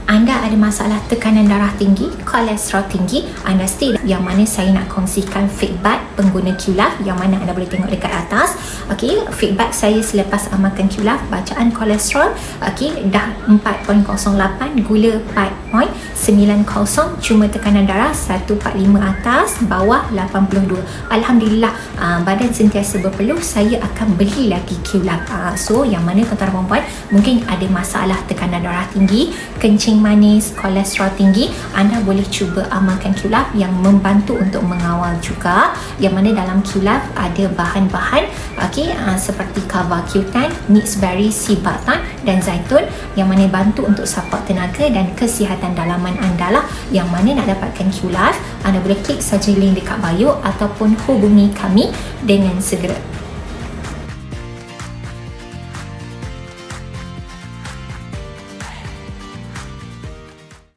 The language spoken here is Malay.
anda ada masalah tekanan darah tinggi, kolesterol tinggi, anda stay yang mana saya nak kongsikan feedback pengguna QLife yang mana anda boleh tengok dekat atas. Okey, feedback saya selepas amalkan QLife, bacaan kolesterol okey dah 4.08, gula 4.90, cuma tekanan darah 145 atas, bawah 82. Alhamdulillah, badan sentiasa berpeluh, saya akan beli lagi QLife. So yang mana tuan-tuan dan puan mungkin ada masalah tekanan darah tinggi, kencing manis, kolesterol tinggi, anda boleh cuba amalkan QLife yang membantu untuk mengawal juga, yang mana dalam QLife ada bahan-bahan seperti kava Q10, mixed berry, sea butter dan zaitun, yang mana bantu untuk support tenaga dan kesihatan dalaman anda lah. Yang mana nak dapatkan QLife, anda boleh klik saja link dekat bio ataupun hubungi kami dengan segera.